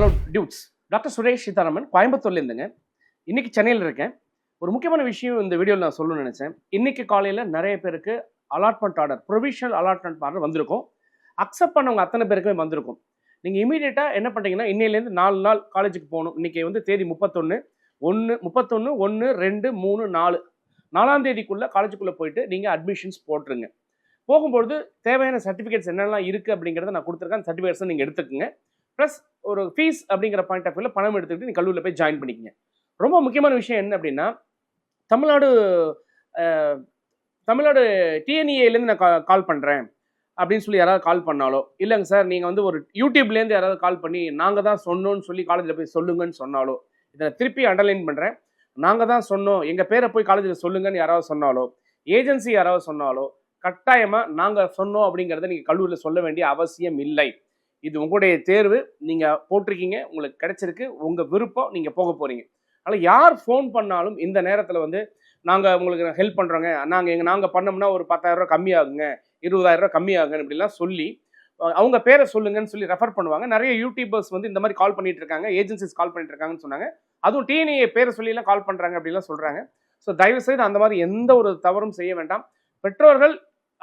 Hello dudes, doctor Suresh Seetharaman கோயம்புத்தூர்லேருந்துங்க. இன்னைக்கு சென்னையில் இருக்கேன். ஒரு முக்கியமான விஷயம் இந்த வீடியோவில் நான் சொல்லணும்னு நினச்சேன். இன்னைக்கு காலையில் நிறைய பேருக்கு allotment order, provisional allotment order வந்திருக்கும். அக்செப்ட் பண்ணவங்க அத்தனை பேருக்குமே வந்திருக்கும். நீங்கள் இமீடியட்டாக என்ன பண்ணுறீங்கன்னா, இன்னையிலேருந்து 4 நாள் காலேஜுக்கு போகணும். இன்றைக்கி வந்து தேதி 31, 1, 2, 3, 4 4ஆம் தேதிக்குள்ளே காலேஜுக்குள்ளே போயிட்டு நீங்கள் அட்மிஷன்ஸ் போட்டுருங்க. போகும்பொழுது தேவையான சர்டிஃபிகேட்ஸ் என்னெல்லாம் இருக்குது அப்படிங்கிறத நான் கொடுத்துருக்கேன். அந்த சர்டிஃபிகேட்ஸை நீங்கள் எடுத்துக்கோங்க. ப்ளஸ் ஒரு ஃபீஸ் அப்படிங்கிற பாயிண்ட் ஆஃப் வியூவில் பணம் எடுத்துக்கிட்டு நீங்கள் கல்லூரியில் போய் ஜாயின் பண்ணிக்கங்க. ரொம்ப முக்கியமான விஷயம் என்ன அப்படின்னா, தமிழ்நாடு தமிழ்நாடு டிஎன்இஏலேருந்து நான் கால் பண்ணுறேன் அப்படின்னு சொல்லி யாராவது கால் பண்ணாலோ, இல்லைங்க சார் நீங்கள் வந்து ஒரு யூடியூப்லேருந்து யாராவது கால் பண்ணி நாங்கள் தான் சொன்னோன்னு சொல்லி காலேஜில் போய் சொல்லுங்கன்னு சொன்னாலோ, இதை திருப்பி அண்டர்லைன் பண்ணுறேன். நாங்கள் தான் சொன்னோம், எங்கள் பேரை போய் காலேஜில் சொல்லுங்கன்னு யாராவது சொன்னாலோ, ஏஜென்சி யாராவது சொன்னாலோ, கட்டாயமாக நாங்கள் சொன்னோம் அப்படிங்கிறத நீங்கள் கல்லூரியில் சொல்ல வேண்டிய அவசியம் இல்லை. இது உங்களுடைய தேர்வு, நீங்கள் போட்டிருக்கீங்க, உங்களுக்கு கிடைச்சிருக்கு, உங்கள் விருப்பம், நீங்கள் போக போகிறீங்க. அதனால் யார் ஃபோன் பண்ணாலும் இந்த நேரத்தில் வந்து நாங்கள் உங்களுக்கு ஹெல்ப் பண்ணுறோங்க, நாங்கள் பண்ணோம்னா ஒரு 10,000 கம்மியாகுங்க, 20,000 கம்மியாகுங்க இப்படிலாம் சொல்லி அவங்க பேரை சொல்லுங்கன்னு சொல்லி ரெஃபர் பண்ணுவாங்க. நிறைய யூடியூபர்ஸ் வந்து இந்த மாதிரி கால் பண்ணிட்டு இருக்காங்க, ஏஜென்சிஸ் கால் பண்ணிட்டு இருக்காங்கன்னு சொன்னாங்க. அதுவும் டிஎன்ஏ பேரை சொல்லிலாம் கால் பண்ணுறாங்க அப்படிலாம் சொல்கிறாங்க. ஸோ தயவுசெய்து அந்த மாதிரி எந்த ஒரு தவறும் செய்ய வேண்டாம். பெற்றோர்கள்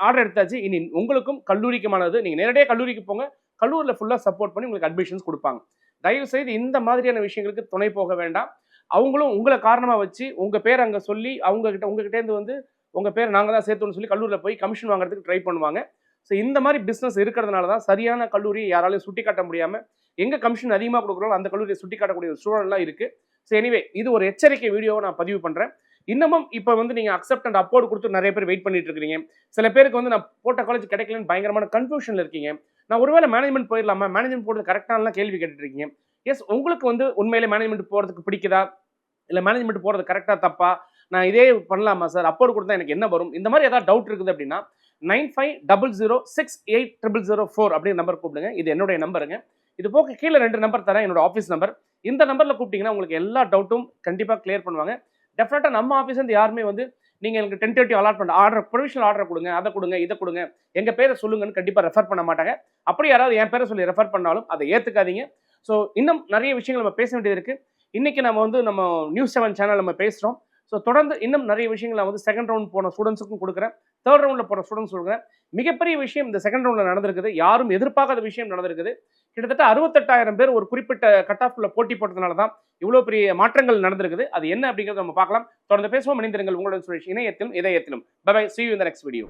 ஆர்டர் எடுத்தாச்சு, இனி உங்களுக்கும் கல்லூரிக்குமானது. நீங்கள் நேரடியாக கல்லூரிக்கு போங்க, கல்லூரியில் ஃபுல்லாக சப்போர்ட் பண்ணி உங்களுக்கு அட்மிஷன்ஸ் கொடுப்பாங்க. தயவுசெய்து இந்த மாதிரியான விஷயங்களுக்கு துணை போக வேண்டாம். அவங்களும் உங்களை காரணமாக வச்சு உங்கள் பேர் அங்கே சொல்லி உங்ககிட்டேருந்து வந்து உங்கள் பேர் நாங்கள் தான் சேர்த்தோன்னு சொல்லி கல்லூரியில் போய் கமிஷன் வாங்குறதுக்கு ட்ரை பண்ணுவாங்க. ஸோ இந்த மாதிரி பிஸ்னஸ் இருக்கிறதுனால தான் சரியான கல்லூரியை யாராலையும் சுட்டி காட்ட முடியாமல் எங்கே கமிஷன் அதிகமாக கொடுக்குறோம் அந்த கல்லூரியை சுட்டி காட்டக்கூடிய ஒரு சூழல்லாம் இருக்குது. ஸோ எனிவே, இது ஒரு எச்சரிக்கை வீடியோவை நான் பதிவு பண்ணுறேன். இன்னமும் இப்போ வந்து நீங்கள் அக்செப்ட் அண்ட் அப்போர்டு கொடுத்து நிறைய பேர் வெயிட் பண்ணிட்டு இருக்கீங்க. சில பேருக்கு வந்து நான் போட்ட காலேஜ் கிடைக்கலன்னு பயங்கரமான கன்ஃபியூஷனில் இருக்கீங்க. நான் ஒருவேளை மேனேஜ்மெண்ட் போயிடலாமா, மேனேஜ்மெண்ட் போகிறது கரெக்டானலாம் கேள்வி கேட்டுட்டு இருக்கீங்க. எஸ், உங்களுக்கு வந்து உண்மையிலே மேனேஜ்மெண்ட் போகிறதுக்கு பிடிக்குதா, இல்லை மேனேஜ்மெண்ட் போகிறது கரெக்டாக தப்பா, நான் இதே பண்ணலாமா சார், அப்போர்டு கொடுத்தா எனக்கு என்ன வரும், இந்த மாதிரி ஏதாவது டவுட் இருக்குது அப்படின்னா 9500068004 அப்படின்னு நம்பர் கூப்பிடுங்க. இது என்னுடைய நம்பருங்க. இது போக கீழே 2 நம்பர் தரேன், என்னோட ஆஃபீஸ் நம்பர். இந்த நம்பரில் கூப்பிட்டீங்கன்னா உங்களுக்கு எல்லா டவுட்டும் கண்டிப்பாக கிளியர் பண்ணுவாங்க. டெஃபினட்டாக நம்ம ஆஃபீஸ்லேருந்து யாருமே வந்து நீங்கள் எனக்கு tentative allotment order, provisional order கொடுங்க, அதை கொடுங்க, இதை கொடுங்க, எங்கள் பேரை சொல்லுங்கன்னு கண்டிப்பாக ரெஃபர் பண்ண மாட்டாங்க. அப்படி யாராவது என் பேரை சொல்லி ரெஃபர் பண்ணாலும் அதை ஏற்றுக்காதீங்க. ஸோ இன்னும் நிறைய விஷயங்கள் நம்ம பேச வேண்டியது இருக்குது. இன்றைக்கி நம்ம வந்து நம்ம நியூஸ் 7 சேனல் நம்ம பேசுகிறோம். ஸோ தொடர்ந்து இன்னும் நிறைய விஷயங்கள் நான் வந்து செகண்ட் ரவுண்ட் போன ஸ்டூடெண்ட்ஸுக்கும் கொடுக்குறேன், தேர்ட் ரவுண்டில் போன ஸ்டூடெண்ட்ஸ் கொடுக்குறேன். மிகப்பெரிய விஷயம் இந்த செகண்ட் ரவுண்டில் நடந்திருக்குது, யாரும் எதிர்பார்க்காத விஷயம் நடந்திருக்குது. கிட்டத்தட்ட 68,000 பேர் ஒரு குறிப்பிட்ட கட் ஆஃப்ல போட்டி போட்டதுனால தான் இவ்வளோ பெரிய மாற்றங்கள் நடந்திருக்குது. அது என்ன அப்படிங்கிறத நம்ம பார்க்கலாம். தொடர்ந்து பேசுவோம். இணைந்திருங்கள் உங்களுடன் சுரேஷ், இணையத்திலும் இதயத்திலும். Bye bye, see you in the next video.